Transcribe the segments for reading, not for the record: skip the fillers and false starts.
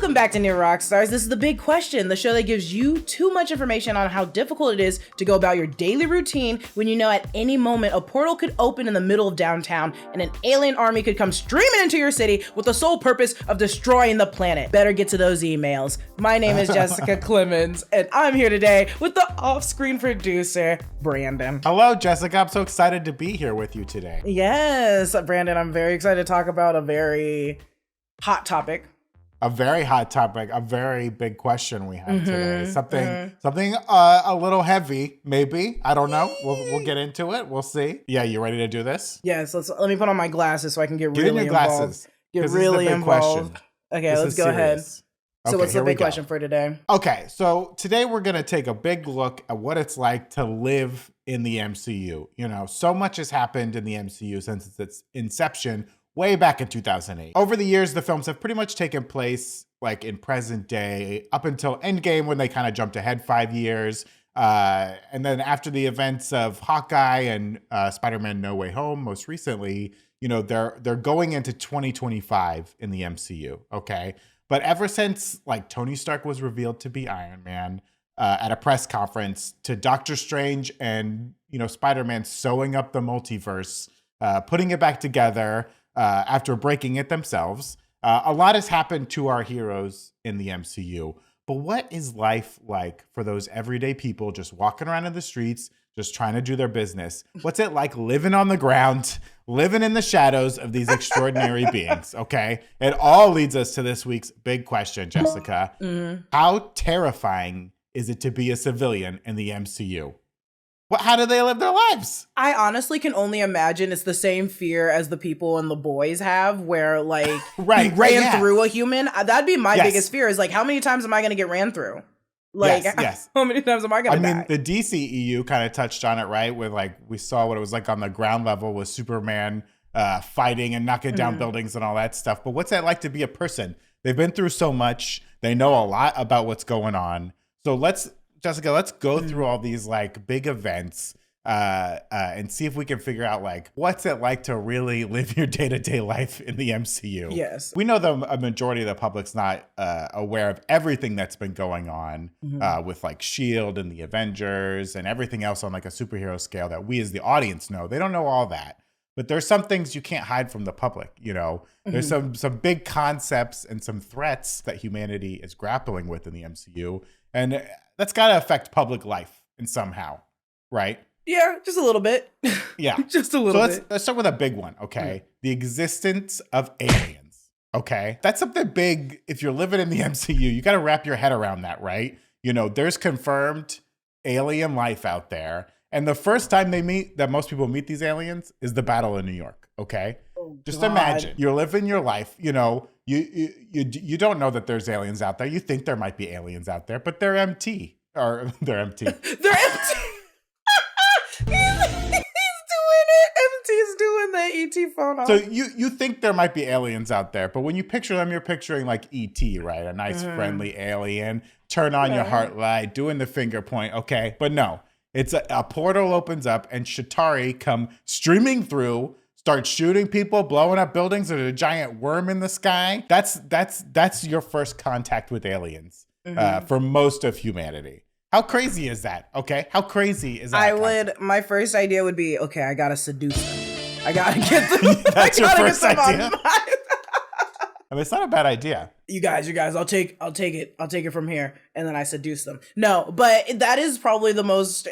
Welcome back to New Rockstars. This is The Big Question, the show that gives you too much information on how difficult it is to go about your daily routine when you know at any moment a portal could open in the middle of downtown and an alien army could come streaming into your city with the sole purpose of destroying the planet. Better get to those emails. My name is Jessica Clemons, and I'm here today with the off-screen producer, Brandon. Hello, Jessica. I'm so excited to be here with you today. Yes, Brandon, I'm very excited to talk about a very hot topic. A very hot topic, a very big question we have today. Something a little heavy, maybe. I don't know. We'll get into it. We'll see. Yeah, you ready to do this? Yes. Let me put on my glasses so I can get in really your glasses. Get really involved. Question. Okay, let's go ahead. So what's the big question for today? Okay, so today we're going to take a big look at what it's like to live in the MCU. You know, so much has happened in the MCU since its inception way back in 2008. Over the years, the films have pretty much taken place like in present day up until Endgame when they kind of jumped ahead 5 years. And then after the events of Hawkeye and Spider-Man No Way Home, most recently, you know, they're going into 2025 in the MCU, okay? But ever since like Tony Stark was revealed to be Iron Man at a press conference, to Doctor Strange and, you know, Spider-Man sewing up the multiverse, putting it back together, after breaking it themselves. A lot has happened to our heroes in the MCU. But what is life like for those everyday people just walking around in the streets, just trying to do their business? What's it like living on the ground, living in the shadows of these extraordinary beings, okay? It all leads us to this week's big question, Jessica. How terrifying is it to be a civilian in the MCU? How do they live their lives? I honestly can only imagine it's the same fear as the people in The Boys have, where like he ran through a human. That'd be my biggest fear, is like, how many times am I going to get ran through? Like, how many times am I going to die? I mean, the DCEU kind of touched on it, right? With like, we saw what it was like on the ground level with Superman fighting and knocking down buildings and all that stuff. But what's that like to be a person? They've been through so much. They know a lot about what's going on. So Jessica, let's go through all these like big events and see if we can figure out like what's it like to really live your day-to-day life in the MCU. Yes. We know a majority of the public's not aware of everything that's been going on with like S.H.I.E.L.D. and the Avengers and everything else on like a superhero scale that we as the audience know. They don't know all that. But there's some things you can't hide from the public, you know. There's some big concepts and some threats that humanity is grappling with in the MCU. And that's got to affect public life in somehow, right? Yeah, just a little bit. Yeah. Just a little bit. Let's start with a big one, okay? The existence of aliens, okay? That's something big. If you're living in the MCU, you got to wrap your head around that, right? You know, there's confirmed alien life out there. And the first time that most people meet these aliens is the Battle of New York, okay? Oh, just imagine you're living your life, you know, you don't know that there's aliens out there. You think there might be aliens out there, but they're empty. Or they're empty. They're empty. He's doing it. MT's doing the ET phone off. So you think there might be aliens out there, but when you picture them, you're picturing like ET, right? A nice friendly alien, turn on your heart light, doing the finger point, okay? But no. It's a portal opens up and Chitauri come streaming through, start shooting people, blowing up buildings. There's a giant worm in the sky. That's your first contact with aliens for most of humanity. How crazy is that? Okay, how crazy is that? My first idea would be, okay, I gotta seduce them. I gotta get them. That's your first idea. I mean, it's not a bad idea. You guys, I'll take it from here. And then I seduce them. No, but that is probably the most,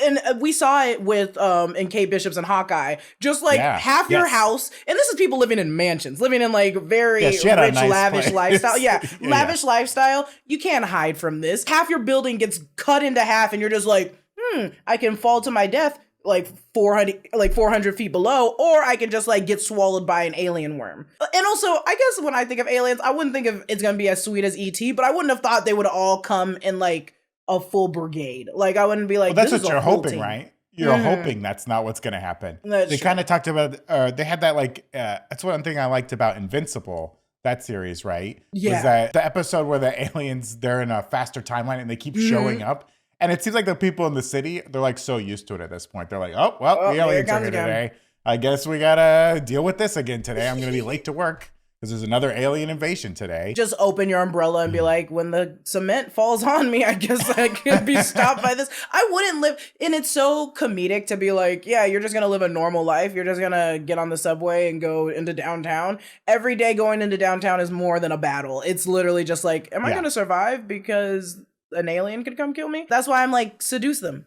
and we saw it with, in Kate Bishop's and Hawkeye, just like half your house. And this is people living in mansions, living in like very rich, lavish lifestyle. Lavish lifestyle. You can't hide from this. Half your building gets cut into half and you're just like, I can fall to my death like 400 feet below, or I can just like get swallowed by an alien worm. And also, I guess when I think of aliens, I wouldn't think of it's gonna be as sweet as ET, but I wouldn't have thought they would all come in like a full brigade. Like I wouldn't be like, well, that's what you're hoping, right? You're hoping that's not what's gonna happen. They kind of talked about, they had that like, that's one thing I liked about Invincible, that series, right? Yeah. Was that the episode where the aliens, they're in a faster timeline and they keep showing up. And it seems like the people in the city, they're like so used to it at this point. They're like, the aliens are here today. I guess we gotta deal with this again today. I'm gonna be late to work. because there's another alien invasion today. Just open your umbrella and be like, when the cement falls on me, I guess I could be stopped by this. I wouldn't live. And it's so comedic to be like, yeah, you're just going to live a normal life. You're just going to get on the subway and go into downtown. Every day going into downtown is more than a battle. It's literally just like, am I going to survive because an alien could come kill me? That's why I'm like, seduce them.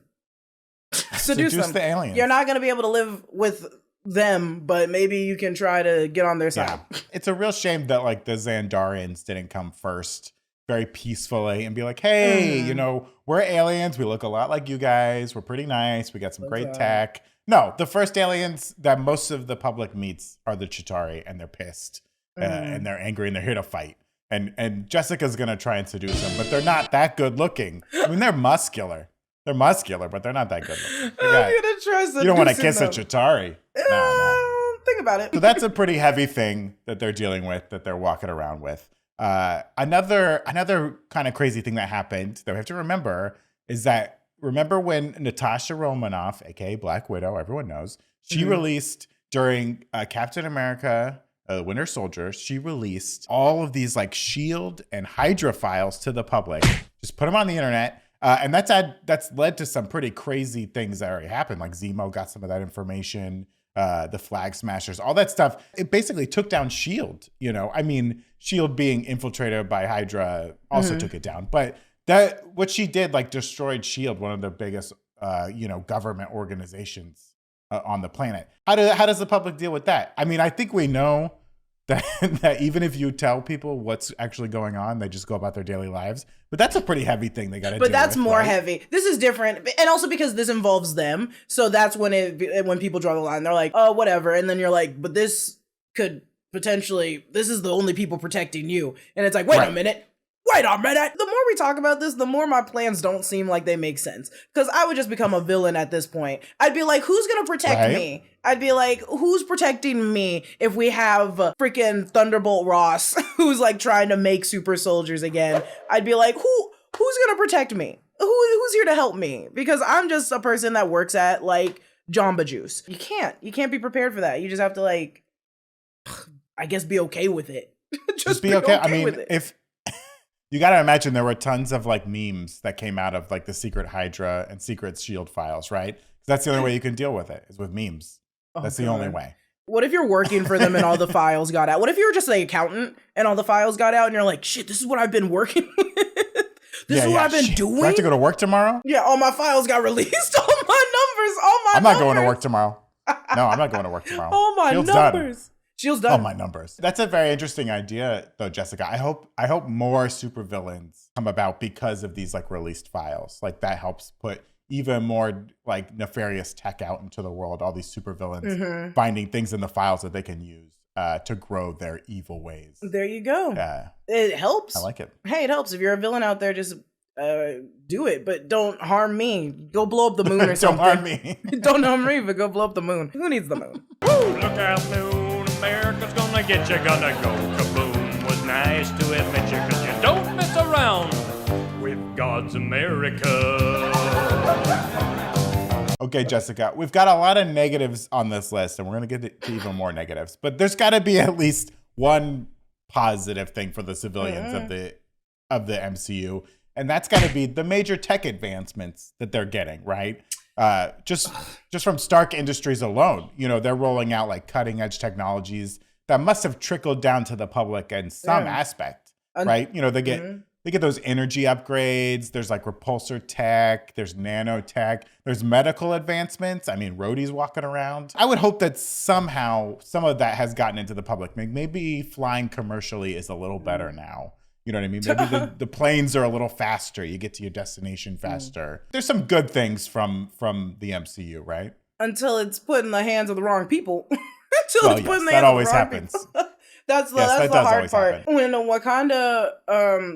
Seduce them. The aliens. You're not going to be able to live with them, but maybe you can try to get on their side. Yeah. It's a real shame that like the Xandarians didn't come first very peacefully and be like, hey, you know, we're aliens. We look a lot like you guys. We're pretty nice. We got some great tech. No, the first aliens that most of the public meets are the Chitauri, and they're pissed and they're angry and they're here to fight. And Jessica's going to try and seduce them, but they're not that good looking. I mean, they're muscular. They're muscular, but they're not that good looking. You don't want to kiss a Chitauri. No. Think about it. So that's a pretty heavy thing that they're dealing with, that they're walking around with. Another kind of crazy thing that happened that we have to remember is that, remember when Natasha Romanoff, aka Black Widow, everyone knows, she released during Captain America, Winter Soldier, she released all of these like SHIELD and Hydra files to the public. Just put them on the internet. And that's led to some pretty crazy things that already happened. Like Zemo got some of that information, the Flag Smashers, all that stuff. It basically took down SHIELD. You know, I mean, SHIELD being infiltrated by Hydra also took it down. But what she did, like, destroyed SHIELD, one of the biggest, government organizations on the planet. How does the public deal with that? I mean, I think we know that even if you tell people what's actually going on, they just go about their daily lives. But that's a pretty heavy thing they got to do. But that's more heavy. This is different. And also because this involves them. So that's when people draw the line. They're like, oh, whatever. And then you're like, but this could potentially, this is the only people protecting you. And it's like, wait a minute. The more we talk about this, the more my plans don't seem like they make sense. Because I would just become a villain at this point. I'd be like, who's going to protect me? I'd be like, who's protecting me if we have freaking Thunderbolt Ross, who's like trying to make super soldiers again? I'd be like, who's going to protect me? Who's here to help me? Because I'm just a person that works at like Jamba Juice. You can't be prepared for that. You just have to like, I guess, be okay with it. just be okay. I mean, if you got to imagine there were tons of like memes that came out of like the secret Hydra and secret SHIELD files, right? Because that's the only way you can deal with it, is with memes. That's the only way. What if you're working for them and all the files got out? What if you were just an accountant and all the files got out and you're like, shit, this is what I've been working with. This is what I've been doing. Do I have to go to work tomorrow? Yeah, all my files got released. All my numbers. I'm not going to work tomorrow. No, I'm not going to work tomorrow. All my numbers. SHIELD's done. Oh, my numbers. That's a very interesting idea, though, Jessica. I hope more supervillains come about because of these like released files. Like that helps put even more like nefarious tech out into the world. All these supervillains finding things in the files that they can use to grow their evil ways. There you go. It helps. I like it. Hey, it helps. If you're a villain out there, just do it, but don't harm me. Go blow up the moon or something. Don't harm me. Don't harm me, but go blow up the moon. Who needs the moon? Woo! Look out, moon. America's gonna get you, gonna go kaboom. Was nice to admit you, cause you don't mess around with God's America. Okay, Jessica, we've got a lot of negatives on this list, and we're going to get to even more negatives. But there's got to be at least one positive thing for the civilians of the MCU, and that's got to be the major tech advancements that they're getting, right? Just from Stark Industries alone, you know, they're rolling out like cutting edge technologies that must have trickled down to the public in some aspect, right? You know, they get those energy upgrades. There's like repulsor tech. There's nanotech. There's medical advancements. I mean, Rhodey's walking around. I would hope that somehow some of that has gotten into the public. Maybe flying commercially is a little better now. You know what I mean? Maybe the planes are a little faster. You get to your destination faster. There's some good things from the MCU, right? Until it's put in the hands of the wrong people. That always happens. That's the hard part. Happen. When Wakanda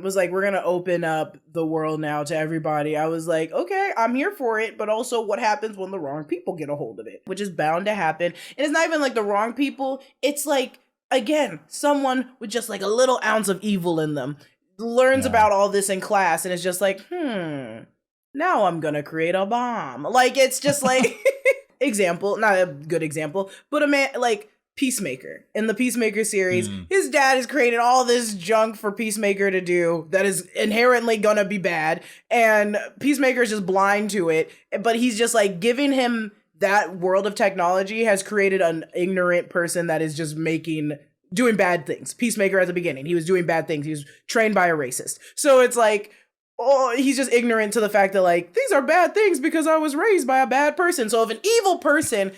was like, we're going to open up the world now to everybody, I was like, okay, I'm here for it. But also what happens when the wrong people get a hold of it, which is bound to happen. And it's not even like the wrong people. It's like, again, someone with just like a little ounce of evil in them learns about all this in class and is just like, now I'm going to create a bomb. Like, it's just like, example, not a good example, but a man, like, Peacemaker. In the Peacemaker series, his dad has created all this junk for Peacemaker to do that is inherently gonna be bad, and Peacemaker's just blind to it, but he's just like giving him that world of technology has created an ignorant person that is just doing bad things. Peacemaker at the beginning, he was doing bad things. He was trained by a racist. So it's like, oh, he's just ignorant to the fact that like, these are bad things because I was raised by a bad person. So if an evil person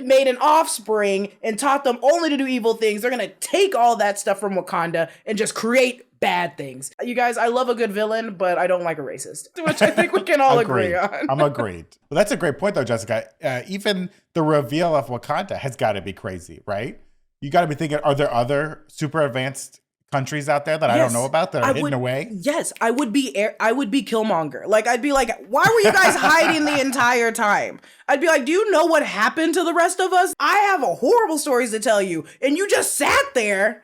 made an offspring and taught them only to do evil things, they're going to take all that stuff from Wakanda and just create bad things. You guys, I love a good villain, but I don't like a racist, which I think we can all agree on. I'm agreed. Well, that's a great point though, Jessica. Even the reveal of Wakanda has got to be crazy, right? You got to be thinking, are there other super advanced countries out there that I don't know about that are hidden away? Yes, I would be Killmonger. Like, I'd be like, why were you guys hiding the entire time? I'd be like, do you know what happened to the rest of us? I have horrible stories to tell you, and you just sat there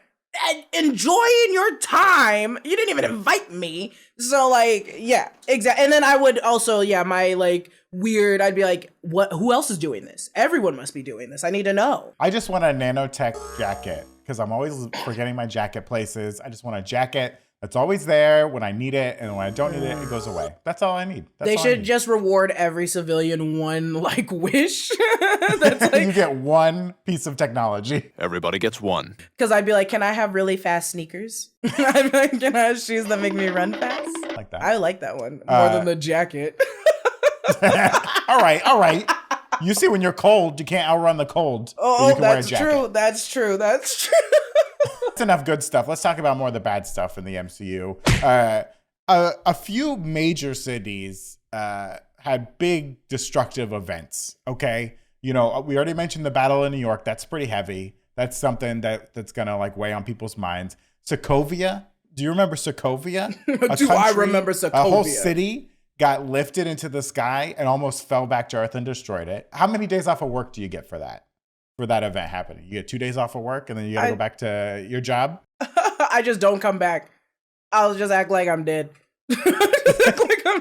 and enjoying your time. You didn't even invite me. So like, yeah, exactly. And then I would also, my like weird, I'd be like, who else is doing this? Everyone must be doing this. I need to know. I just want a nanotech jacket because I'm always forgetting my jacket places. I just want a jacket that's always there when I need it, and when I don't need it, it goes away. That's all I need. They should just reward every civilian one like wish. That's like, you get one piece of technology. Everybody gets one. Because I'd be like, can I have really fast sneakers? I'd be like, can I have shoes that make me run fast? Like that. I like that one more than the jacket. All right. You see, when you're cold, you can't outrun the cold. Oh, that's true. That's true. That's true. That's enough good stuff. Let's talk about more of the bad stuff in the MCU. A few major cities had big destructive events. Okay, we already mentioned the battle in New York. That's pretty heavy. That's something that's gonna like weigh on people's minds. Sokovia. Do you remember Sokovia? I remember Sokovia? A whole city got lifted into the sky and almost fell back to Earth and destroyed it. How many days off of work do you get for that? For that event happening? You get 2 days off of work and then you gotta go back to your job? I just don't come back. I'll just act like I'm dead.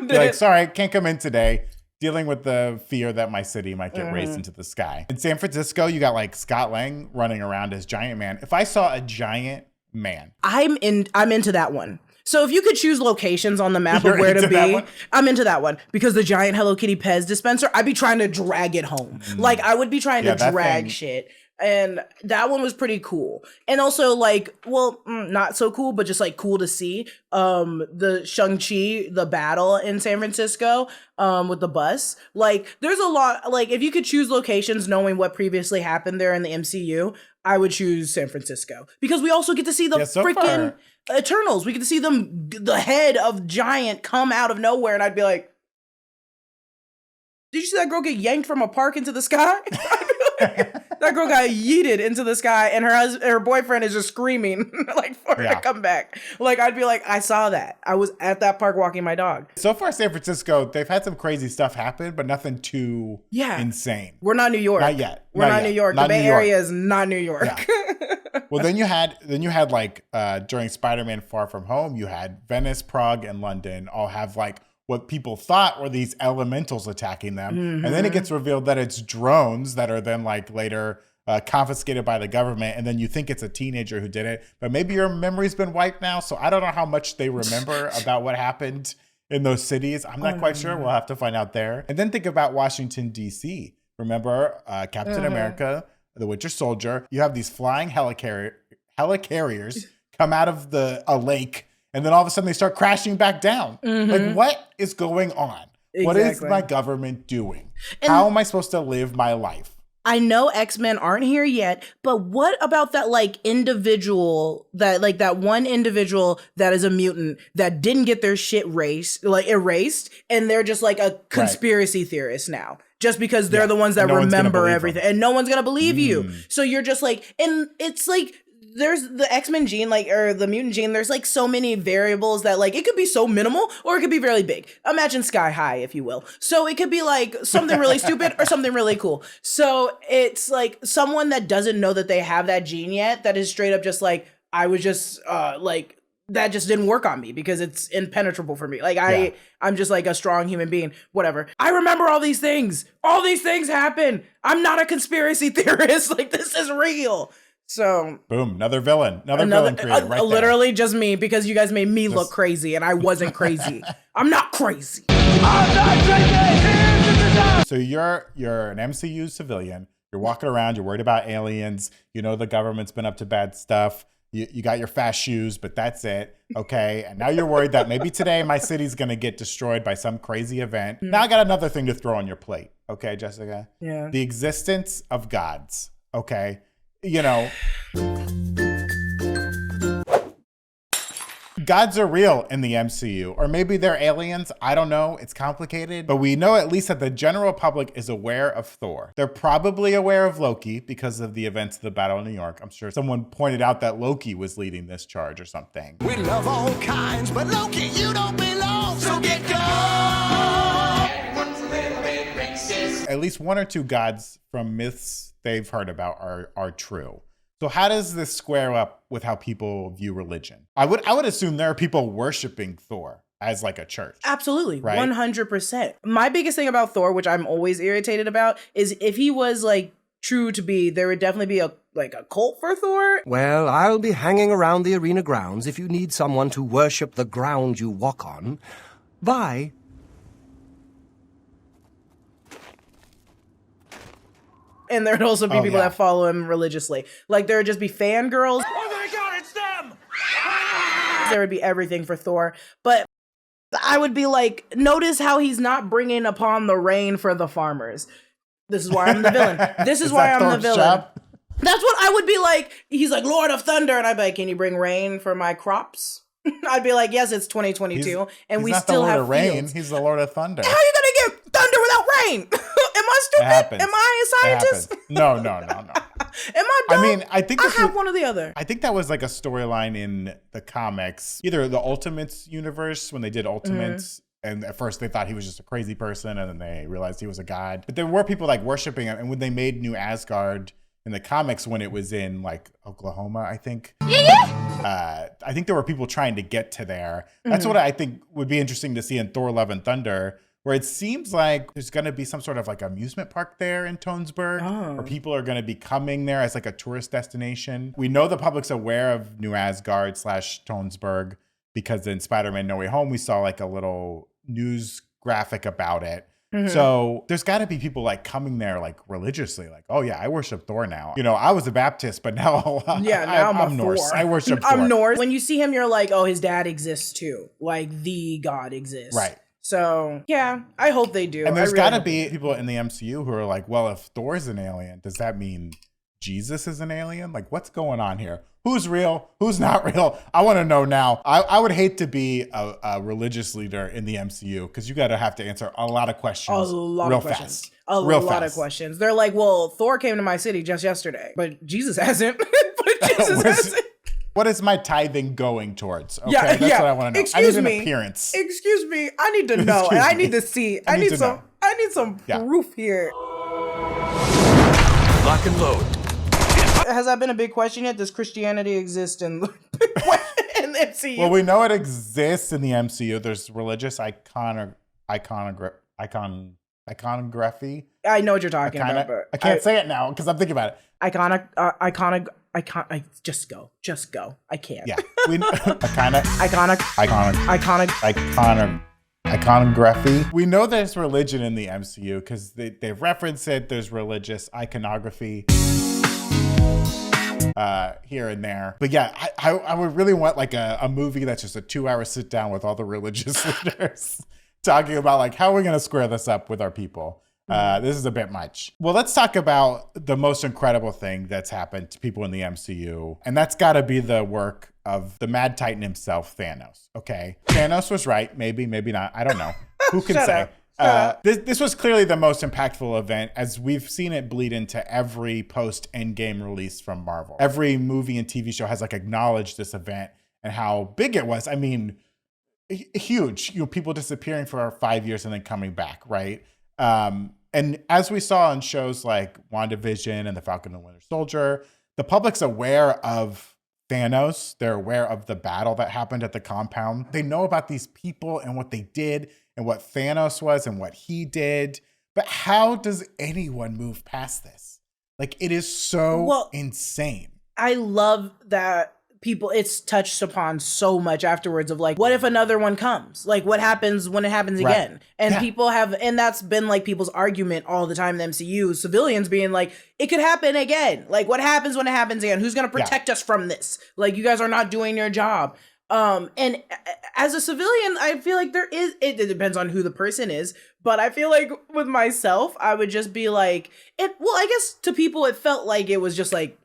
Like, sorry, can't come in today. Dealing with the fear that my city might get raised into the sky. In San Francisco, you got like Scott Lang running around as Giant Man. If I saw a giant man, I'm into that one. So if you could choose locations on the map of where to be, I'm into that one. Because the giant Hello Kitty Pez dispenser, I'd be trying to drag it home. Like, I would be trying to drag shit. And that one was pretty cool. And also, like, not so cool, but just, like, cool to see. The Shang-Chi, the battle in San Francisco with the bus. Like, there's a lot, like, if you could choose locations knowing what previously happened there in the MCU, I would choose San Francisco. Because we also get to see the freaking Eternals. We get to see the head of Giant come out of nowhere, and I'd be like, did you see that girl get yanked from a park into the sky? That girl got yeeted into the sky, and her boyfriend is just screaming like for her to come back. Like, I'd be like, I saw that. I was at that park walking my dog. So far, San Francisco, they've had some crazy stuff happen, but nothing too insane. We're not New York. Not yet. We're not New York. The Bay Area is not New York. Yeah. Well, then you had like during Spider-Man Far From Home, you had Venice, Prague, and London all have like what people thought were these elementals attacking them. Mm-hmm. And then it gets revealed that it's drones that are then like later confiscated by the government. And then you think it's a teenager who did it, but maybe your memory's been wiped now. So I don't know how much they remember about what happened in those cities. I'm not quite sure. We'll have to find out there. And then think about Washington, D.C. Remember Captain America, the Winter Soldier. You have these flying helicarriers come out of a lake, and then all of a sudden they start crashing back down. Like, what is going on? Exactly. What is my government doing? And how am I supposed to live my life? I know X-Men aren't here yet, but what about that individual, that one individual that is a mutant that didn't get their shit erased, and they're just like a conspiracy theorist now, just because they're the ones that remember everything, and no one's gonna believe you. So you're just like, and it's like, there's the X-Men gene, or the mutant gene, there's so many variables that it could be so minimal or it could be really big. Imagine Sky High, if you will. So it could be something really stupid or something really cool. So it's someone that doesn't know that they have that gene yet, that is straight up just I was just that just didn't work on me because it's impenetrable for me. Like I'm just like a strong human being, whatever. I remember all these things. All these things happen. I'm not a conspiracy theorist. Like, this is real. So boom, another villain created right there. Literally just me, because you guys made me look crazy and I wasn't crazy. I'm not crazy. So you're an MCU civilian. You're walking around. You're worried about aliens. You know the government's been up to bad stuff. You got your fast shoes, but that's it. Okay. And now you're worried that maybe today my city's going to get destroyed by some crazy event. Now I got another thing to throw on your plate. Okay, Jessica? Yeah. The existence of gods. Okay. You know, gods are real in the MCU, or maybe they're aliens. I don't know. It's complicated, but we know at least that the general public is aware of Thor. They're probably aware of Loki because of the events of the Battle of New York. I'm sure someone pointed out that Loki was leading this charge or something. We love all kinds, but Loki, you don't belong, so get gone. At least one or two gods from myths they've heard about are true. So how does this square up with how people view religion? I would assume there are people worshiping Thor as like a church. Absolutely. Right? 100%. My biggest thing about Thor, which I'm always irritated about, is if he was like true to be, there would definitely be a cult for Thor. Well, I'll be hanging around the arena grounds if you need someone to worship the ground you walk on. Bye. And there'd also be people that follow him religiously. Like, there would just be fangirls. Oh my God, it's them! There would be everything for Thor. But I would be like, notice how he's not bringing upon the rain for the farmers. This is why I'm the villain. This is why I'm the villain. Job? That's what I would be like. He's like, Lord of Thunder. And I'd be like, can you bring rain for my crops? I'd be like, yes, it's 2022. And we still have fields. He's the Lord of Thunder. How are you going to get thunder without rain? Am I stupid? Am I a scientist? No. Am I dumb? I mean, I think I have one or the other. I think that was like a storyline in the comics, either the Ultimates universe when they did Ultimates. And at first they thought he was just a crazy person, and then they realized he was a god. But there were people like worshiping him. And when they made New Asgard in the comics, when it was in like Oklahoma, I think. I think there were people trying to get to there. That's what I think would be interesting to see in Thor: Love and Thunder, where it seems like there's going to be some sort of like amusement park there in Tonesburg, where people are going to be coming there as like a tourist destination. We know the public's aware of New Asgard / Tonesburg because in Spider-Man No Way Home, we saw like a little news graphic about it. So there's got to be people like coming there like religiously, like, oh yeah, I worship Thor now. You know, I was a Baptist, but now I'm Norse. I worship Thor. I'm Norse. When you see him, you're like, oh, his dad exists too. Like the god exists. Right. So yeah, I hope they do. And there's got to be people in the MCU who are like, well, if Thor's an alien, does that mean Jesus is an alien? Like, what's going on here? Who's real? Who's not real? I want to know now. I would hate to be a religious leader in the MCU because you got to have to answer a lot of questions real fast. A lot of questions. They're like, well, Thor came to my city just yesterday, but Jesus hasn't. What is my tithing going towards? Okay, that's what I want to know. I need an appearance. Excuse me. I need to know. And I need to see. I need some proof here. Lock and load. Has that been a big question yet? Does Christianity exist in the MCU? Well, we know it exists in the MCU. There's religious iconography. I know what you're talking about, but I can't say it now because I'm thinking about it. Just go. I can't. Yeah. Iconography. We know there's religion in the MCU because they reference it. There's religious iconography here and there. But yeah, I would really want like a movie that's just a 2-hour sit down with all the religious leaders talking about like, how are we going to square this up with our people? This is a bit much. Well, let's talk about the most incredible thing that's happened to people in the MCU. And that's got to be the work of the Mad Titan himself, Thanos. Okay. Thanos was right. Maybe not. I don't know. Who can say? This was clearly the most impactful event, as we've seen it bleed into every post-Endgame release from Marvel. Every movie and TV show has like acknowledged this event and how big it was. I mean, huge. You know, people disappearing for 5 years and then coming back, right? And as we saw on shows like WandaVision and The Falcon and the Winter Soldier, the public's aware of Thanos. They're aware of the battle that happened at the compound. They know about these people and what they did and what Thanos was and what he did. But how does anyone move past this? Like, it is so insane. I love that it's touched upon so much afterwards of like, what if another one comes? Like, what happens when it happens again? And people and that's been like people's argument all the time in the MCU, civilians being like, it could happen again. Like, what happens when it happens again? Who's going to protect us from this? Like, you guys are not doing your job. And as a civilian, I feel like it depends on who the person is, but I feel like with myself, I would just be like, I guess to people, it felt like it was just like,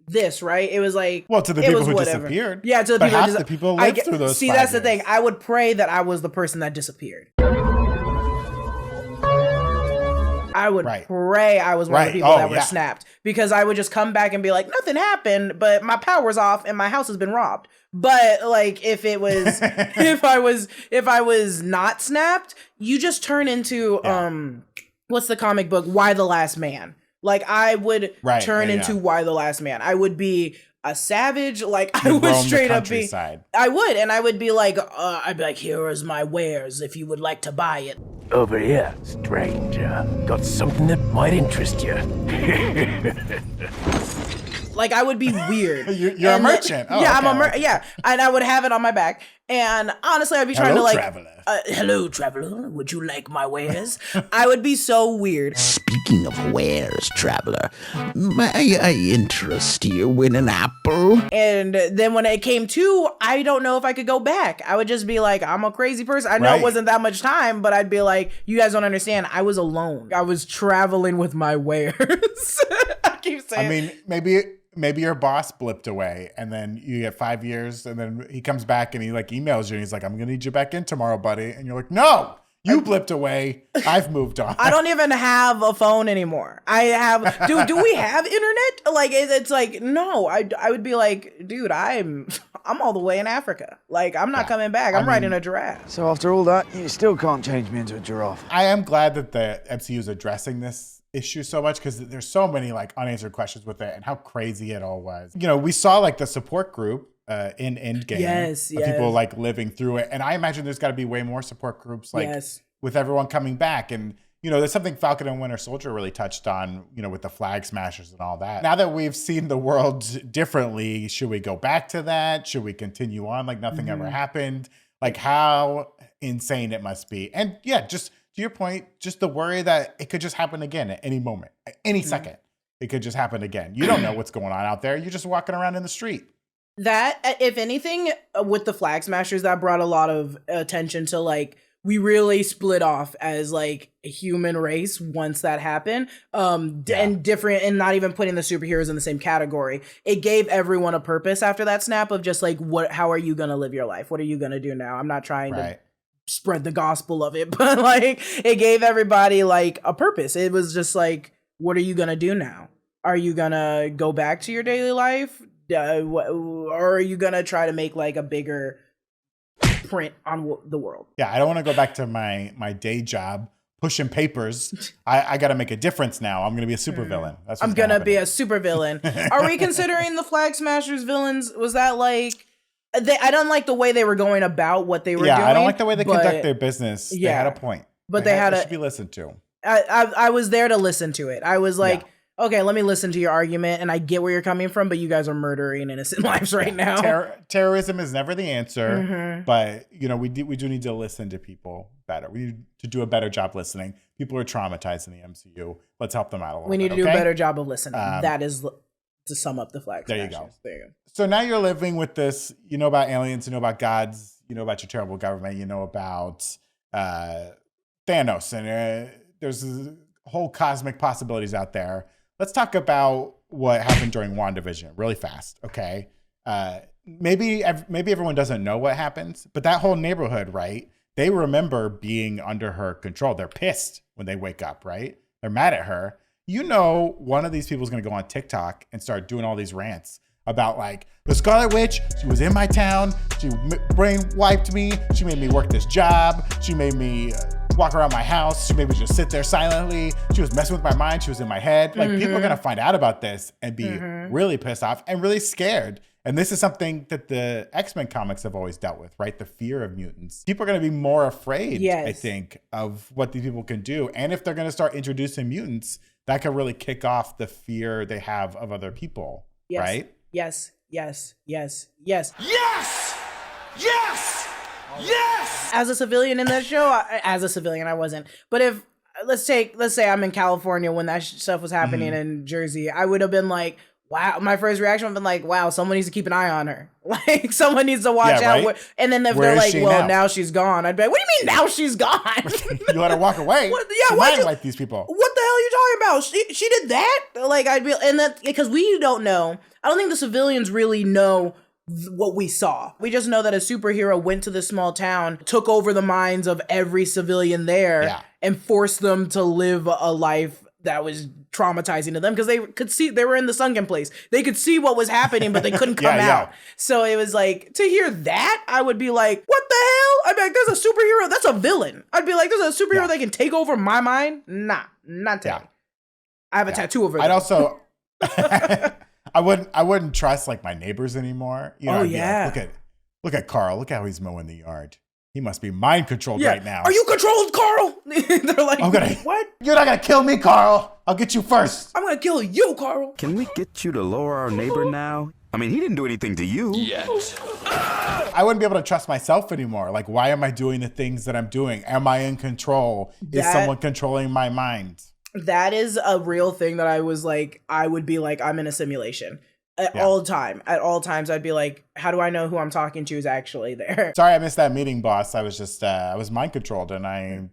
this, right? It was like, well, to the people who disappeared. Yeah, to the but people half the people lived through those. See, that's the thing. I would pray that I was the person that disappeared. I would pray I was one of the people that were snapped, because I would just come back and be like, nothing happened, but my power's off and my house has been robbed. But like, if it was, if I was not snapped, you just turn into what's the comic book? Why the Last Man? Like, I would turn into Why the Last Man. I would be a savage. Like, I would straight up be. I would, and I would be like, I'd be like, here is my wares if you would like to buy it. Over here, stranger. Got something that might interest you. Like, I would be weird. You're a merchant. I'm a merchant. Yeah, and I would have it on my back. And honestly, I'd be trying to like, hello, traveler. Would you like my wares? I would be so weird. Speaking of wares, traveler, may I interest you in an apple? And then when it came to, I don't know if I could go back. I would just be like, I'm a crazy person. I know it wasn't that much time, but I'd be like, you guys don't understand. I was alone. I was traveling with my wares. I keep saying. I mean, maybe your boss blipped away, and then you get 5 years, and then he comes back and he like emails you and he's like, I'm gonna need you back in tomorrow, buddy. And you're like, no, you blipped away. I've moved on. I don't even have a phone anymore. I have, do we have internet? Like, it's like, no, I would be like, dude, I'm all the way in Africa. Like, I'm not coming back. I'm riding a giraffe. So after all that, you still can't change me into a giraffe. I am glad that the MCU is addressing this issue so much, because there's so many like unanswered questions with it and how crazy it all was. You know, we saw like the support group in Endgame of people like living through it, and I imagine there's got to be way more support groups like with everyone coming back. And you know, there's something Falcon and Winter Soldier really touched on, you know, with the flag smashers and all that. Now that we've seen the world differently, should we go back to that? Should we continue on like nothing ever happened? Like, how insane it must be. And yeah, just to your point, just the worry that it could just happen again at any moment, at any second. It could just happen again. You don't know what's going on out there. You're just walking around in the street. That, if anything, with the flag smashers, that brought a lot of attention to like, we really split off as like a human race once that happened. And different, and not even putting the superheroes in the same category. It gave everyone a purpose after that snap of just like, how are you going to live your life? What are you going to do now? I'm not trying to spread the gospel of it, but like, it gave everybody like a purpose. It was just like, what are you going to do now? Are you going to go back to your daily life? Or are you going to try to make like a bigger print on the world? Yeah, I don't want to go back to my day job pushing papers. I got to make a difference now. I'm going to be a supervillain. I'm going to be a supervillain. Are we considering the Flag Smashers villains? Was that like, I don't like the way they were going about what they were doing. Yeah, I don't like the way they conduct their business. They had a point. But they should be listened to. I was there to listen to it. I was like, okay, let me listen to your argument, and I get where you're coming from, but you guys are murdering innocent lives right now. Terrorism is never the answer, but you know, we do need to listen to people better. We need to do a better job listening. People are traumatized in the MCU. Let's help them out a little bit. We need to do a better job of listening. That is to sum up the Flag Smashers. There you go. So now you're living with this. You know about aliens. You know about gods. You know about your terrible government. You know about Thanos, and there's a whole cosmic possibilities out there. Let's talk about what happened during WandaVision really fast, okay? Maybe everyone doesn't know what happens, but that whole neighborhood, right? They remember being under her control. They're pissed when they wake up, right? They're mad at her. You know, one of these people is going to go on TikTok and start doing all these rants about like, the Scarlet Witch, she was in my town, she brain wiped me, she made me work this job, she made me walk around my house, she made me just sit there silently, she was messing with my mind, she was in my head. Like, people are gonna find out about this and be really pissed off and really scared. And this is something that the X-Men comics have always dealt with, right? The fear of mutants. People are going to be more afraid, I think, of what these people can do. And if they're going to start introducing mutants, that could really kick off the fear they have of other people, right? Yes. As a civilian in that show, I wasn't. But if let's say I'm in California when that stuff was happening in Jersey, I would have been like, wow. My first reaction would have been like, wow, someone needs to keep an eye on her. Like someone needs to watch out. Right? And then if they're like, well, now she's gone, I'd be like, what do you mean now she's gone? You let her walk away. Why like these people? What the hell are you talking about? She did that? Like I'd be, and that because we don't know. I don't think the civilians really know what we saw. We just know that a superhero went to this small town, took over the minds of every civilian there, and forced them to live a life that was traumatizing to them because they could see, they were in the sunken place. They could see what was happening, but they couldn't come out. So it was like, to hear that, I would be like, what the hell? I'd be like, there's a superhero, that's a villain. I'd be like, there's a superhero that can take over my mind? Nah, not today. I have a tattoo over there. I'd also... I wouldn't trust like my neighbors anymore. You know, like, look at Carl. Look how he's mowing the yard. He must be mind controlled right now. Are you controlled, Carl? They're like, what? You're not gonna kill me, Carl. I'll get you first. I'm gonna kill you, Carl. Can we get you to lower our neighbor now? I mean, he didn't do anything to you. Yet. I wouldn't be able to trust myself anymore. Like, why am I doing the things that I'm doing? Am I in control? Is someone controlling my mind? That is a real thing that I would be like, I'm in a simulation at all time. At all times, I'd be like, how do I know who I'm talking to is actually there? Sorry, I missed that meeting, boss. I was just, I was mind controlled and I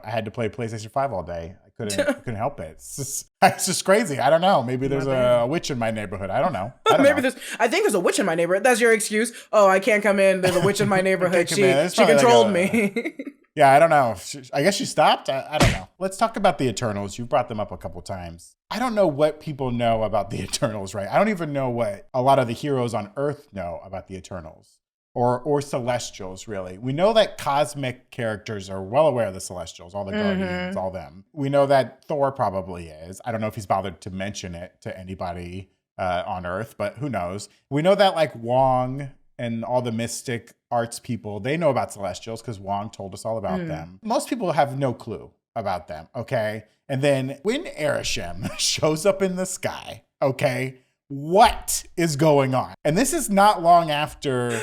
had to play PlayStation 5 all day. I couldn't help it. It's just crazy. I don't know. Maybe there's a witch in my neighborhood. I don't know. I think there's a witch in my neighborhood. That's your excuse. Oh, I can't come in. There's a witch in my neighborhood. She controlled me. Yeah, I don't know. I guess she stopped. I don't know. Let's talk about the Eternals. You've brought them up a couple times. I don't know what people know about the Eternals, right? I don't even know what a lot of the heroes on Earth know about the Eternals or Celestials, really. We know that cosmic characters are well aware of the Celestials, all the Guardians, all them. We know that Thor probably is. I don't know if he's bothered to mention it to anybody on Earth, but who knows? We know that like Wang and all the mystic arts people, they know about Celestials because Wang told us all about them. Most people have no clue about them, okay? And then when Arishem shows up in the sky, okay, what is going on? And this is not long after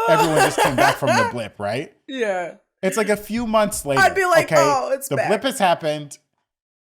everyone just came back from the blip, right? Yeah. It's like a few months later. I'd be like, okay, oh, it's the back. blip has happened.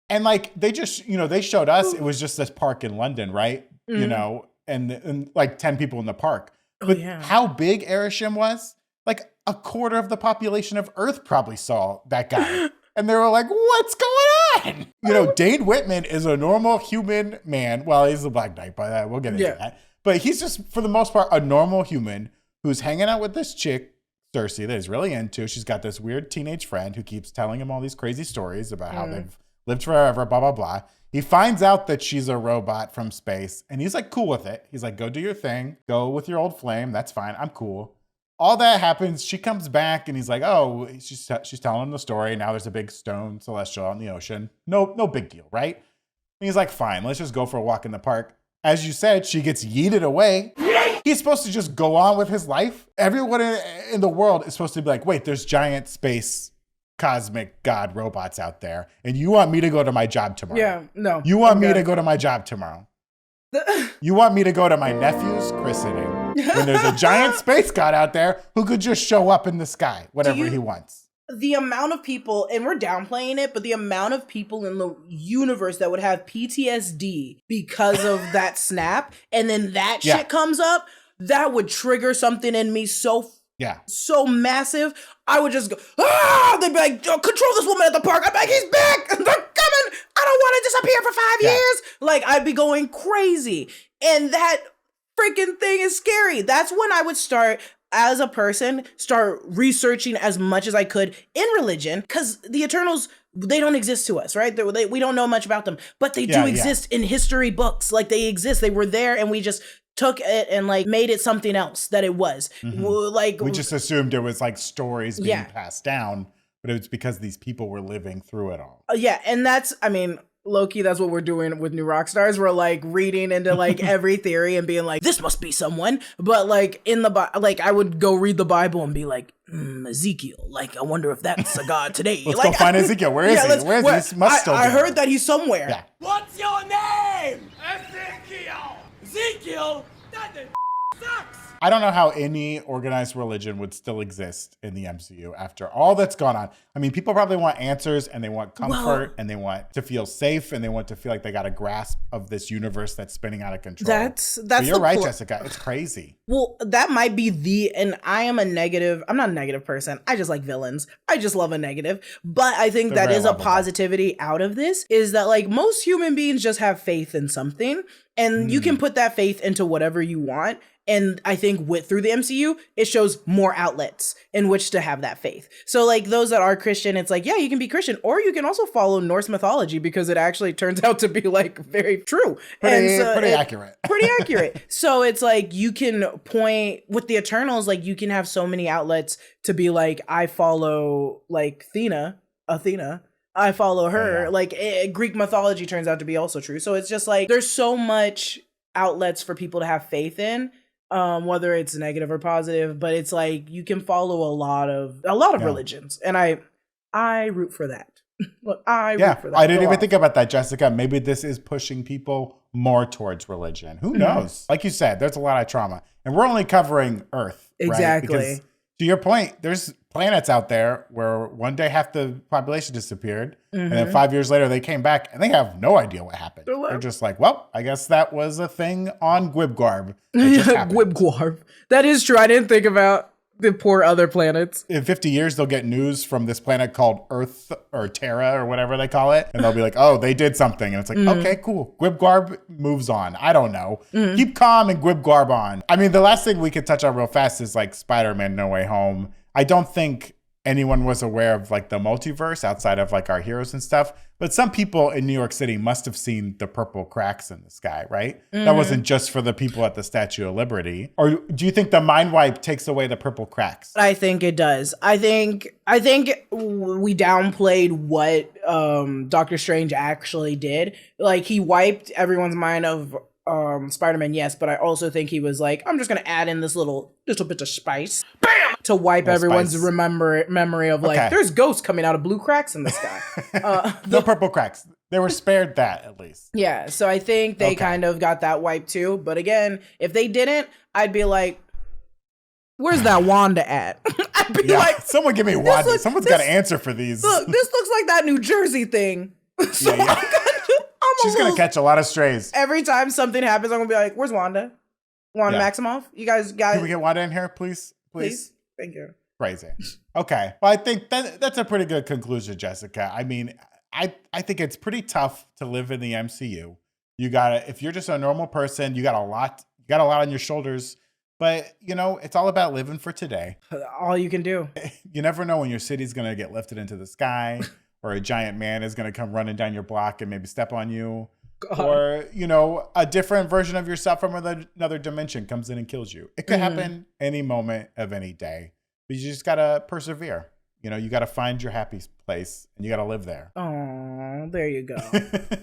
And like, they just, they showed us, it was just this park in London, right? And like 10 people in the park. But how big Arishem was, like a quarter of the population of Earth probably saw that guy. And they were like, what's going on? Dane Whitman is a normal human man. Well, he's the Black Knight, but we'll get into that. But he's just, for the most part, a normal human who's hanging out with this chick, Cersei, that he's really into. She's got this weird teenage friend who keeps telling him all these crazy stories about how they've lived forever, blah, blah, blah. He finds out that she's a robot from space and he's like cool with it. He's like, go do your thing. Go with your old flame. That's fine. I'm cool. All that happens. She comes back and he's like, oh, she's telling him the story. Now there's a big stone celestial on the ocean. No big deal, right? And he's like, fine, let's just go for a walk in the park. As you said, she gets yeeted away. He's supposed to just go on with his life. Everyone in the world is supposed to be like, wait, there's giant space cosmic god robots out there, and you want me to go to my job tomorrow? Yeah, no. You want me to go to my job tomorrow? You want me to go to my nephew's christening when there's a giant space god out there who could just show up in the sky whenever he wants? The amount of people, and we're downplaying it, but the amount of people in the universe that would have PTSD because of that snap, and then that shit comes up, that would trigger something in me so massive. I would just go, they'd be like, control this woman at the park. I'm like, he's back. They're coming. I don't want to disappear for 5 years. Like, I'd be going crazy. And that freaking thing is scary. That's when I would start, as a person, start researching as much as I could in religion, because the Eternals, they don't exist to us, right? We don't know much about them, but they do exist in history books. Like, they exist. They were there, and we just took it and like made it something else that it was. Like, we just assumed it was like stories being passed down, but it was because these people were living through it all. And that's, I mean, low-key, that's what we're doing with New Rockstars. We're like reading into like every theory and being like, this must be someone. But like in the like I would go read the Bible and be like, Ezekiel. Like I wonder if that's a god today. Let's like, go find Ezekiel. Where is he? Where is he? Must still I be heard there. that he's somewhere. Yeah. What's your name? Ezekiel. Ezekiel? That sucks. I don't know how any organized religion would still exist in the MCU after all that's gone on. I mean, people probably want answers and they want comfort and they want to feel safe and they want to feel like they got a grasp of this universe that's spinning out of control. That's but you're right, Jessica. It's crazy. Well, that might be and I'm not a negative person. I just like villains. I just love a negative. But I think that is a positivity out of this is that like most human beings just have faith in something and you can put that faith into whatever you want. And I think through the MCU, it shows more outlets in which to have that faith. So like those that are Christian, it's like, yeah, you can be Christian, or you can also follow Norse mythology because it actually turns out to be like very true. Pretty accurate. Pretty accurate. So it's like you can point with the Eternals, like you can have so many outlets to be like, I follow like Athena. I follow her. Like Greek mythology turns out to be also true. So it's just like there's so much outlets for people to have faith in. Whether it's negative or positive, but it's like you can follow a lot of religions, and I root for that. Look, I root for that. I didn't even think about that, Jessica. Maybe this is pushing people more towards religion. Who knows? Like you said, there's a lot of trauma, and we're only covering Earth, exactly. Right? Because to your point, there's planets out there where one day half the population disappeared, and then 5 years later they came back and they have no idea what happened. They're just like, well, I guess that was a thing on Gwibgwarb. Gwibgwarb. That is true. I didn't think about the poor other planets. In 50 years, they'll get news from this planet called Earth or Terra or whatever they call it. And they'll be like, oh, they did something. And it's like, okay, cool. Gwibgwarb moves on. I don't know. Keep calm and Gwibgwarb on. I mean, the last thing we could touch on real fast is like Spider-Man No Way Home. I don't think anyone was aware of like the multiverse outside of like our heroes and stuff. But some people in New York City must have seen the purple cracks in the sky, right? That wasn't just for the people at the Statue of Liberty. Or do you think the mind wipe takes away the purple cracks? I think it does. I think we downplayed what Doctor Strange actually did. Like he wiped everyone's mind of Spider-Man, yes, but I also think he was like, I'm just gonna add in this little bit of spice, bam, to wipe everyone's memory of like, there's ghosts coming out of blue cracks in the sky. No purple cracks. They were spared that at least. Yeah, so I think they kind of got that wiped too. But again, if they didn't, I'd be like, where's that Wanda at? I'd be like, someone give me Wanda. Someone's got to answer for these. Look, this looks like that New Jersey thing. So she's going to catch a lot of strays. Every time something happens, I'm going to be like, where's Wanda? Wanda Maximoff? You guys Can we get Wanda in here, please? Please? Thank you. Crazy. Okay. Well, I think that's a pretty good conclusion, Jessica. I mean, I think it's pretty tough to live in the MCU. You gotta, if you're just a normal person, you got a lot on your shoulders. But, you know, it's all about living for today. All you can do. You never know when your city's going to get lifted into the sky or a giant man is going to come running down your block and maybe step on you. God. Or, you know, a different version of yourself from another dimension comes in and kills you. It could happen any moment of any day. But you just got to persevere. You know, you got to find your happy place and you got to live there. Oh, there you go.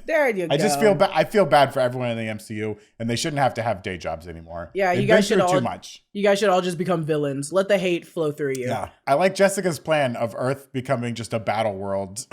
There you go. I just feel I feel bad for everyone in the MCU, and they shouldn't have to have day jobs anymore. Yeah, you guys should all too much. You guys should all just become villains. Let the hate flow through you. Yeah, I like Jessica's plan of Earth becoming just a battle world.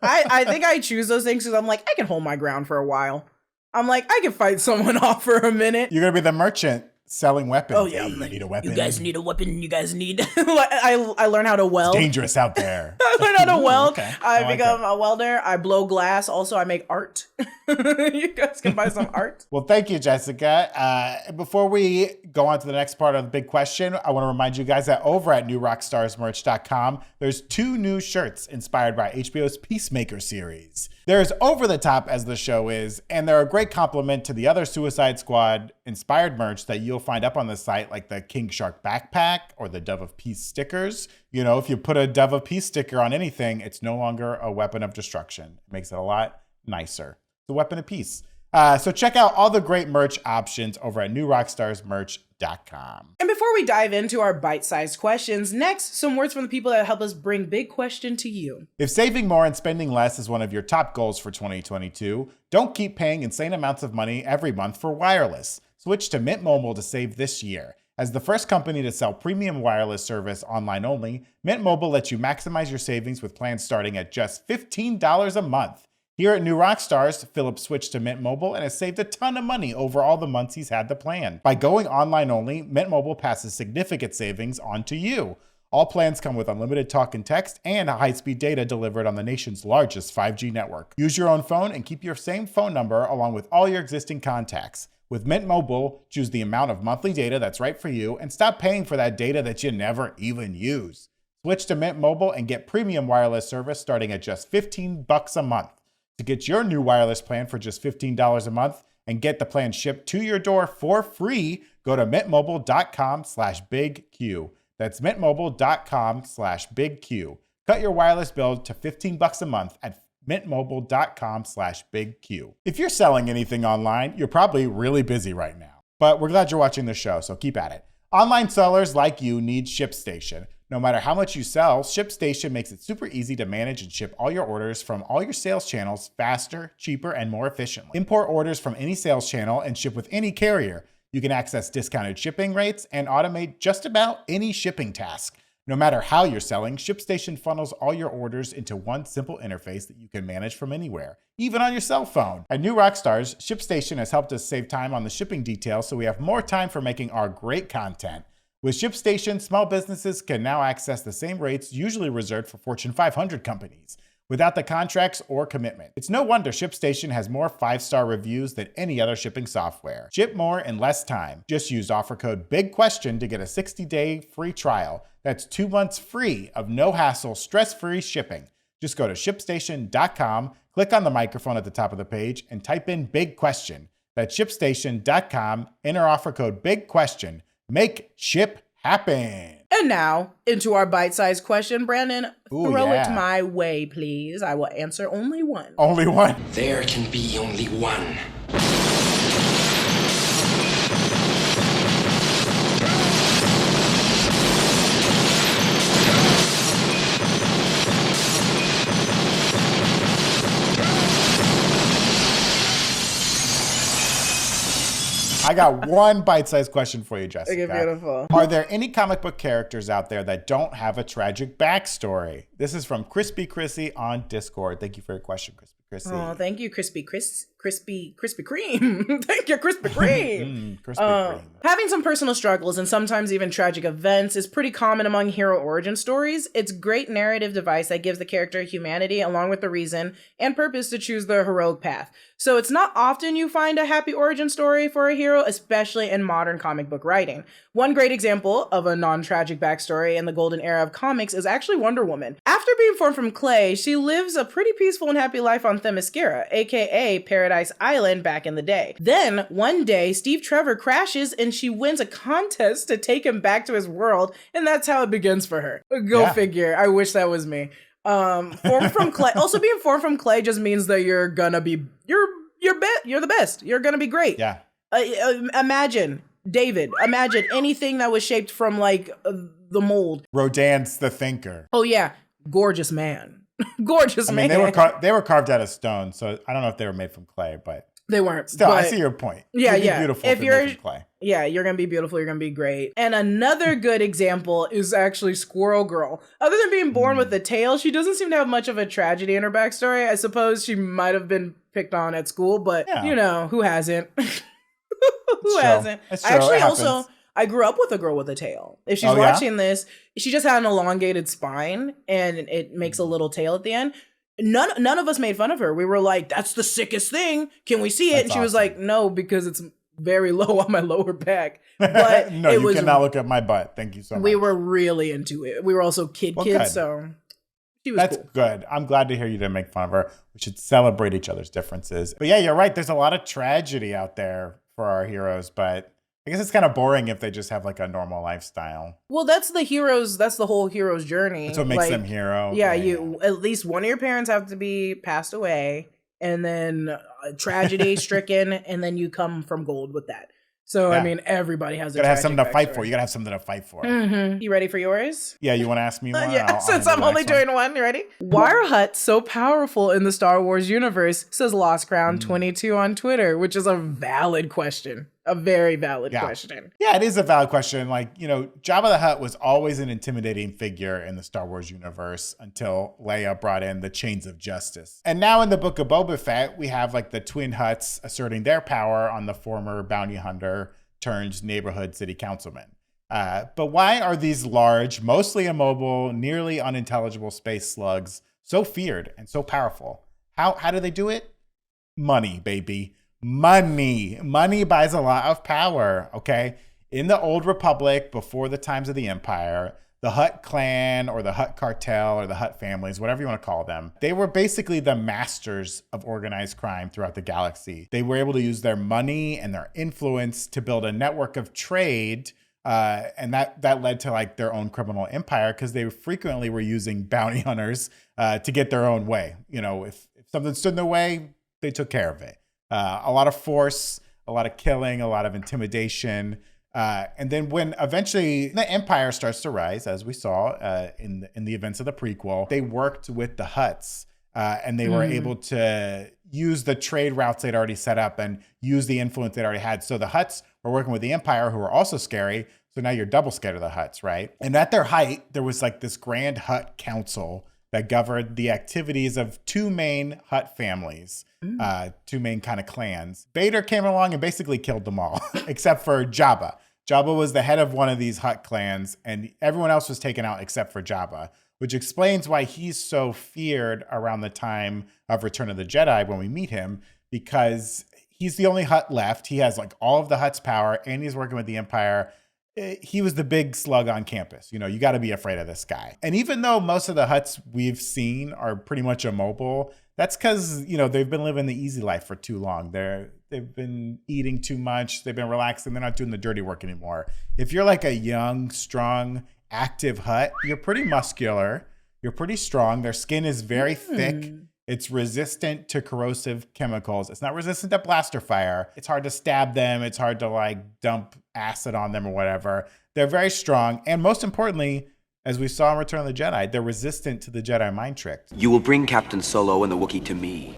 I think I choose those things because I'm like, I can hold my ground for a while. I'm like, I can fight someone off for a minute. You're gonna be the merchant selling weapons. Oh yeah, you need a weapon. You guys need a weapon. You guys need. I learn how to weld. It's dangerous out there. I learn how to weld. Okay. I become a welder. I blow glass. Also, I make art. You guys can buy some art. Well, thank you, Jessica. Before we go on to the next part of the big question, I want to remind you guys that over at newrockstarsmerch.com, there's 2 new shirts inspired by HBO's Peacemaker series. They're as over the top as the show is, and they're a great compliment to the other Suicide Squad inspired merch that you'll find up on the site, like the King Shark backpack or the Dove of Peace stickers. You know, if you put a Dove of Peace sticker on anything, it's no longer a weapon of destruction. It makes it a lot nicer. It's a weapon of peace. So check out all the great merch options over at newrockstarsmerch.com. And before we dive into our bite-sized questions, next, some words from the people that help us bring Big Question to you. If saving more and spending less is one of your top goals for 2022, don't keep paying insane amounts of money every month for wireless. Switch to Mint Mobile to save this year. As the first company to sell premium wireless service online only, Mint Mobile lets you maximize your savings with plans starting at just $15 a month. Here at New Rockstars, Philip switched to Mint Mobile and has saved a ton of money over all the months he's had the plan. By going online only, Mint Mobile passes significant savings on to you. All plans come with unlimited talk and text and high-speed data delivered on the nation's largest 5G network. Use your own phone and keep your same phone number along with all your existing contacts. With Mint Mobile, choose the amount of monthly data that's right for you and stop paying for that data that you never even use. Switch to Mint Mobile and get premium wireless service starting at just $15 a month. To get your new wireless plan for just $15 a month and get the plan shipped to your door for free, go to mintmobile.com/bigq. That's mintmobile.com/bigq. Cut your wireless bill to $15 a month at mintmobile.com/bigq. If you're selling anything online, you're probably really busy right now. But we're glad you're watching the show, so keep at it. Online sellers like you need ShipStation. No matter how much you sell, ShipStation makes it super easy to manage and ship all your orders from all your sales channels faster, cheaper, and more efficiently. Import orders from any sales channel and ship with any carrier. You can access discounted shipping rates and automate just about any shipping task. No matter how you're selling, ShipStation funnels all your orders into one simple interface that you can manage from anywhere, even on your cell phone. At New Rockstars, ShipStation has helped us save time on the shipping details so we have more time for making our great content. With ShipStation, small businesses can now access the same rates usually reserved for Fortune 500 companies, without the contracts or commitment. It's no wonder ShipStation has more 5-star reviews than any other shipping software. Ship more in less time. Just use offer code BIGQUESTION to get a 60-day free trial. That's 2 months free of no-hassle, stress-free shipping. Just go to ShipStation.com, click on the microphone at the top of the page, and type in Big Question. That's ShipStation.com, enter offer code BIGQUESTIon. Make ship happen. And now, into our bite-sized question. Brandon, throw yeah. it my way, please. I will answer only one. Only one? There can be only one. I got one bite-sized question for you, Jessica. Okay, beautiful. Are there any comic book characters out there that don't have a tragic backstory? This is from Crispy Chrissy on Discord. Thank you for your question, Crispy Chrissy. Oh, thank you, Crispy Cream. Thank you, Crispy Cream. Crispy Cream. Having some personal struggles and sometimes even tragic events is pretty common among hero origin stories. It's a great narrative device that gives the character humanity along with the reason and purpose to choose the heroic path. So it's not often you find a happy origin story for a hero, especially in modern comic book writing. One great example of a non-tragic backstory in the golden era of comics is actually Wonder Woman. After being formed from clay, she lives a pretty peaceful and happy life on Themyscira, aka Paradise Island back in the day. Then, one day, Steve Trevor crashes and she wins a contest to take him back to his world, and that's how it begins for her. Go figure. I wish that was me. Formed from clay. Also, being formed from clay just means that you're gonna be you're the best. You're gonna be great. Yeah. Imagine anything that was shaped from like the mold. Rodin's The Thinker. Oh yeah, gorgeous man. Gorgeous man. They were carved out of stone, so I don't know if they were made from clay, but they weren't. Still, I see your point. Yeah, You'd be beautiful if you're made from clay. Yeah, you're gonna be beautiful. You're gonna be great. And another good example is actually Squirrel Girl. Other than being born with a tail, she doesn't seem to have much of a tragedy in her backstory. I suppose she might have been picked on at school, but you know, who hasn't? Who hasn't? I grew up with a girl with a tail. If she's watching this, she just had an elongated spine and it makes a little tail at the end. None of us made fun of her. We were like, that's the sickest thing. Can we see it? And she was like, no, because it's very low on my lower back. But no, you cannot look at my butt. Thank you so much. We were really into it. We were also kids, so she was That's cool. good. I'm glad to hear you didn't make fun of her. We should celebrate each other's differences. But yeah, you're right. There's a lot of tragedy out there for our heroes, but I guess it's kind of boring if they just have like a normal lifestyle. Well, that's the whole hero's journey. That's what makes them hero. Yeah, at least one of your parents have to be passed away. And then tragedy stricken, and then you come from gold with that. So, I mean, everybody has You gotta have something to fight for. You gotta have something to fight for. You ready for yours? Yeah, you want to ask me one? Yeah, since I'm only doing one. You ready? Why are Hutts so powerful in the Star Wars universe? Says Lost Crown 22 on Twitter, which is a valid question. A very valid question. Yeah, it is a valid question. Like, Jabba the Hutt was always an intimidating figure in the Star Wars universe until Leia brought in the Chains of Justice. And now in the Book of Boba Fett, we have like the twin Hutts asserting their power on the former bounty hunter turned neighborhood city councilman. But why are these large, mostly immobile, nearly unintelligible space slugs so feared and so powerful? How do they do it? Money, baby. Money buys a lot of power. Okay, in the Old Republic, before the times of the Empire, the Hutt clan or the Hutt cartel or the Hutt families, whatever you want to call them, they were basically the masters of organized crime throughout the galaxy. They were able to use their money and their influence to build a network of trade, and that led to like their own criminal empire, because they frequently were using bounty hunters to get their own way. If something stood in their way, they took care of it. A lot of force, a lot of killing, a lot of intimidation. And then when eventually the Empire starts to rise, as we saw in the events of the prequel, they worked with the Hutts and they were able to use the trade routes they'd already set up and use the influence they'd already had. So the Hutts were working with the Empire, who were also scary. So now you're double scared of the Hutts, right? And at their height, there was like this Grand Hutt Council that governed the activities of two main Hutt families, two main kind of clans. Vader came along and basically killed them all, except for Jabba. Jabba was the head of one of these Hutt clans, and everyone else was taken out except for Jabba, which explains why he's so feared around the time of Return of the Jedi when we meet him, because he's the only Hutt left. He has like all of the Hutt's power, and he's working with the Empire. He was the big slug on campus. You got to be afraid of this guy. And even though most of the Hutts we've seen are pretty much immobile, that's because, they've been living the easy life for too long. They've been eating too much. They've been relaxing. They're not doing the dirty work anymore. If you're like a young, strong, active Hutt, you're pretty muscular. You're pretty strong. Their skin is very thick. It's resistant to corrosive chemicals. It's not resistant to blaster fire. It's hard to stab them. It's hard to like dump acid on them or whatever. They're very strong. And most importantly, as we saw in Return of the Jedi, they're resistant to the Jedi mind trick. You will bring Captain Solo and the Wookiee to me.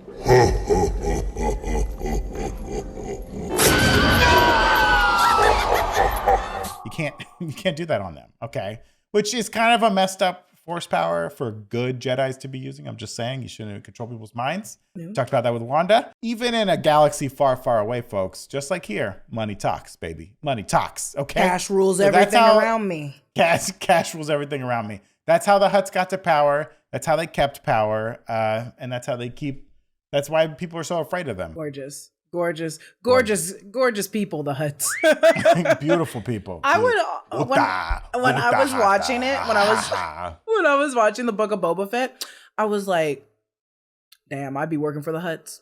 You can't do that on them, okay? Which is kind of a messed up force power for good Jedis to be using. I'm just saying, you shouldn't control people's minds. Talked about that with Wanda. Even in a galaxy far, far away, folks, just like here, money talks, baby. Money talks, okay? Cash rules everything around me. Cash rules everything around me. That's how the Hutts got to power. That's how they kept power. And that's how that's why people are so afraid of them. Gorgeous people, the Hutts. Beautiful people. I would when I was watching it, when I was watching the Book of Boba Fett, I was like, damn, I'd be working for the Hutts.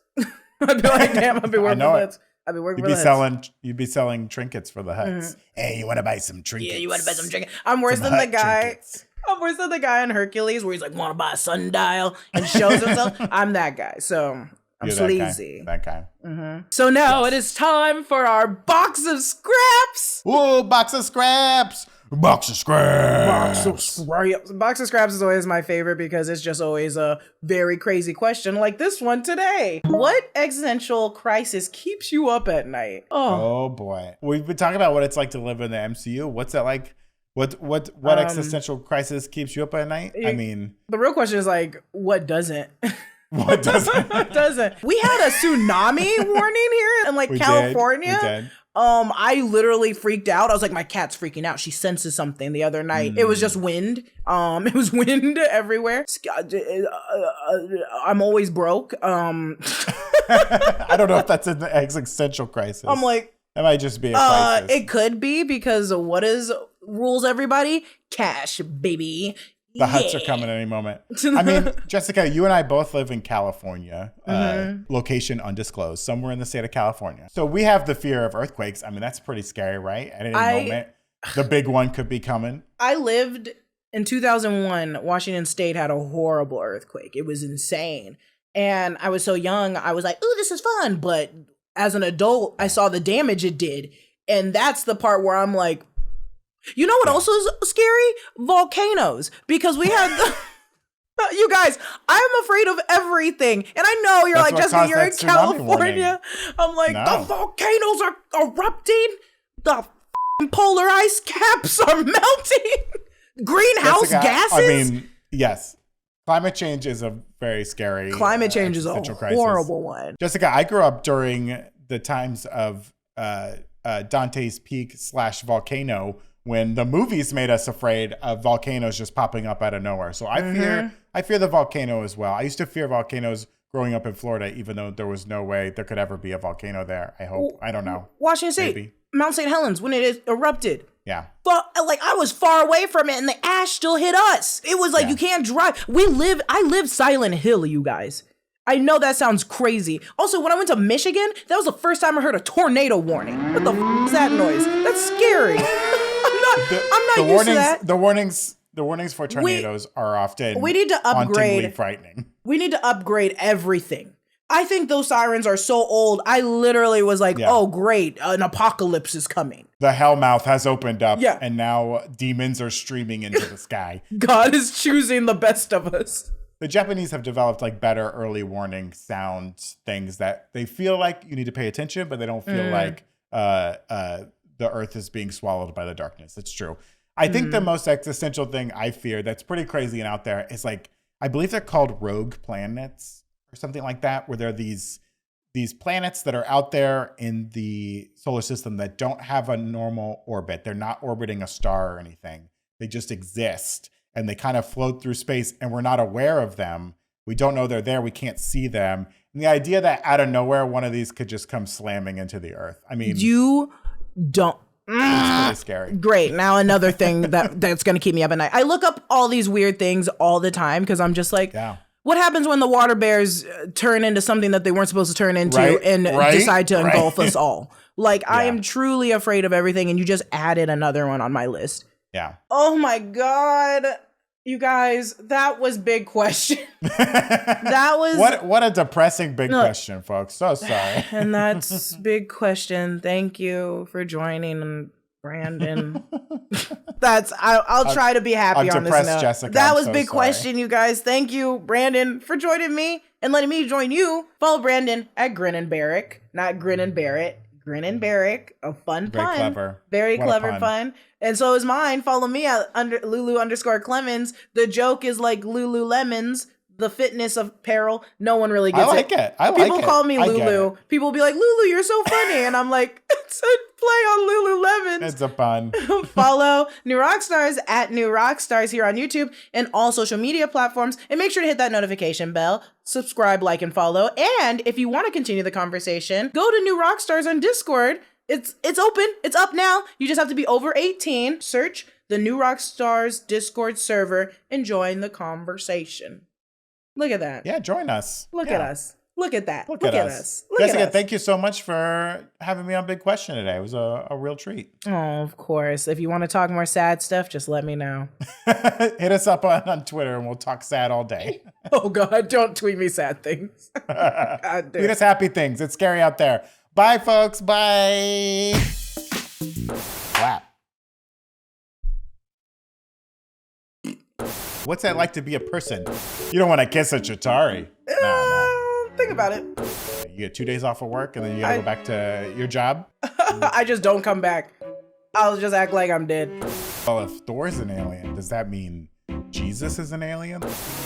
I'd be like, damn, I'd be working for the Hutts. I'd be working for the Hutts. You'd be selling trinkets for the Hutts. Hey, you want to buy some trinkets? Yeah, you want to buy some trinkets. I'm worse than the guy. Trinkets. I'm worse than the guy in Hercules where he's like, want to buy a sundial and shows himself. I'm that guy. So I'm sleazy. That guy. So now it is time for our box of scraps. Ooh, box of scraps. Box of scraps. Box of scraps is always my favorite because it's just always a very crazy question like this one today. What existential crisis keeps you up at night? Oh boy. We've been talking about what it's like to live in the MCU. What's that like? What existential crisis keeps you up at night? I mean, the real question is like, what doesn't? What doesn't? We had a tsunami warning here in like California. We did. I literally freaked out. I was like, my cat's freaking out. She senses something the other night. It was just wind. It was wind everywhere. I'm always broke. I don't know if that's an existential crisis. I'm like, that might just be a crisis. It could be because what rules everybody? Cash, baby. The Hutts are coming at any moment. I mean, Jessica, you and I both live in California, location undisclosed, somewhere in the state of California. So we have the fear of earthquakes. I mean, that's pretty scary, right? At any moment, the big one could be coming. I lived in 2001. Washington State had a horrible earthquake. It was insane. And I was so young, I was like, ooh, this is fun. But as an adult, I saw the damage it did. And that's the part where I'm like, you know what also is scary? Volcanoes. Because we had the... You guys, I'm afraid of everything. And I know you're like, Jessica, you're in California. I'm like, the volcanoes are erupting. The polar ice caps are melting. Greenhouse gases. I mean, yes. Climate change is a very scary climate change is a horrible one. Jessica, I grew up during the times of Dante's Peak / Volcano, when the movies made us afraid of volcanoes just popping up out of nowhere. So I fear the volcano as well. I used to fear volcanoes growing up in Florida, even though there was no way there could ever be a volcano there. I hope. I don't know. Washington State, maybe. Mount St. Helens, when it erupted. Yeah. But like I was far away from it and the ash still hit us. It was like you can't drive. I live Silent Hill, you guys. I know that sounds crazy. Also, when I went to Michigan, that was the first time I heard a tornado warning. What the is that noise? That's scary. I'm not used to that. The warnings for tornadoes are often we need to upgrade. Hauntingly frightening. We need to upgrade everything. I think those sirens are so old. I literally was like, oh, great. An apocalypse is coming. The hellmouth has opened up and now demons are streaming into the sky. God is choosing the best of us. The Japanese have developed like better early warning sound things that they feel like you need to pay attention, but they don't feel like the earth is being swallowed by the darkness. It's true. I think the most existential thing I fear that's pretty crazy and out there is like, I believe they're called rogue planets or something like that, where there are these planets that are out there in the solar system that don't have a normal orbit. They're not orbiting a star or anything. They just exist and they kind of float through space and we're not aware of them. We don't know they're there. We can't see them. And the idea that out of nowhere, one of these could just come slamming into the earth. I mean, you don't. It's pretty scary. Great. Now another thing that's going to keep me up at night. I look up all these weird things all the time because I'm just like, what happens when the water bears turn into something that they weren't supposed to turn into and decide to engulf us all? Like, I am truly afraid of everything, and you just added another one on my list. Yeah. Oh my God. You guys, that was big question. That was what a depressing big question, folks. So sorry. And that's big question. Thank you for joining, Brandon. I'll try to be happy on this note. Jessica. That was big question, you guys. Thank you, Brandon, for joining me and letting me join you. Follow Brandon at Grin and Barrick, not Grin and Barrett. Grin and Barrick, a fun pun. Very clever. Very clever pun. And so is mine. Follow me at Lulu_Clemons. The joke is like Lululemons, the fitness apparel. No one really gets it. People call me Lulu. People will be like, Lulu, you're so funny. And I'm like, it's a play on Lululemons. It's a pun. Follow New Rockstars at New Rockstars here on YouTube and all social media platforms. And make sure to hit that notification bell. Subscribe, like, and follow. And if you want to continue the conversation, go to New Rockstars on Discord. It's open. It's up now. You just have to be over 18. Search the New Rockstars Discord server and join the conversation. Look at that. Yeah, join us. Look at us. Look at that. Look at us. Jessica, thank you so much for having me on Big Question today. It was a real treat. Oh, of course. If you want to talk more sad stuff, just let me know. Hit us up on Twitter and we'll talk sad all day. Oh, God. Don't tweet me sad things. God, tweet us happy things. It's scary out there. Bye, folks. Bye. Clap. What's that like to be a person? You don't want to kiss a Chitauri. No. Think about it. You get 2 days off of work and then you gotta go back to your job? I just don't come back. I'll just act like I'm dead. Well, if Thor's an alien, does that mean Jesus is an alien?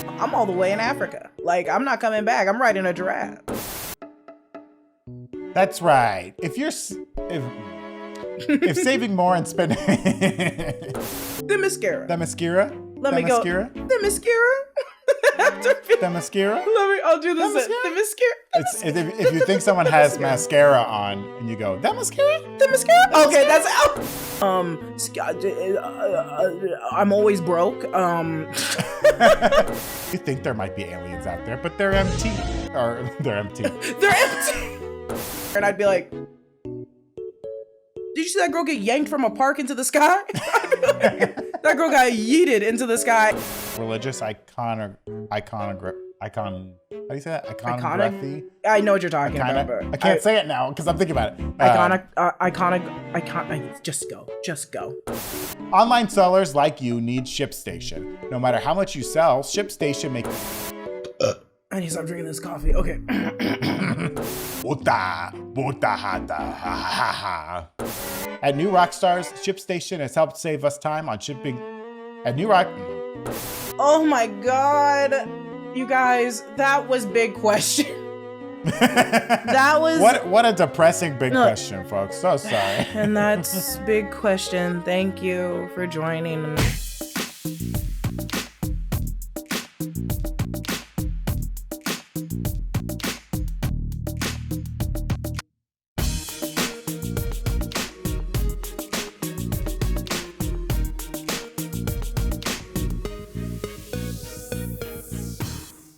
I'm all the way in Africa. Like, I'm not coming back. I'm riding a giraffe. That's right. If saving more and spending the mascara. The mascara? Let me go. The mascara? The mascara? I'll do this. The mascara. If you think someone has mascara on and you go, that mascara? The mascara? Okay, that's out. I'm always broke. You think there might be aliens out there, but they're empty. Or they're empty. They're empty. And I'd be like, did you see that girl get yanked from a park into the sky? That girl got yeeted into the sky. Religious iconography. Icon. How do you say that? Iconography. I know what you're talking about. But I can't say it now because I'm thinking about it. Just go. Online sellers like you need ShipStation. No matter how much you sell, ShipStation makes. I need to stop drinking this coffee. Okay. At New Rockstars, ShipStation has helped save us time on shipping. At New Rock. Oh my god. You guys, that was big question. That was what a depressing big question, folks. So sorry. And that's big question. Thank you for joining.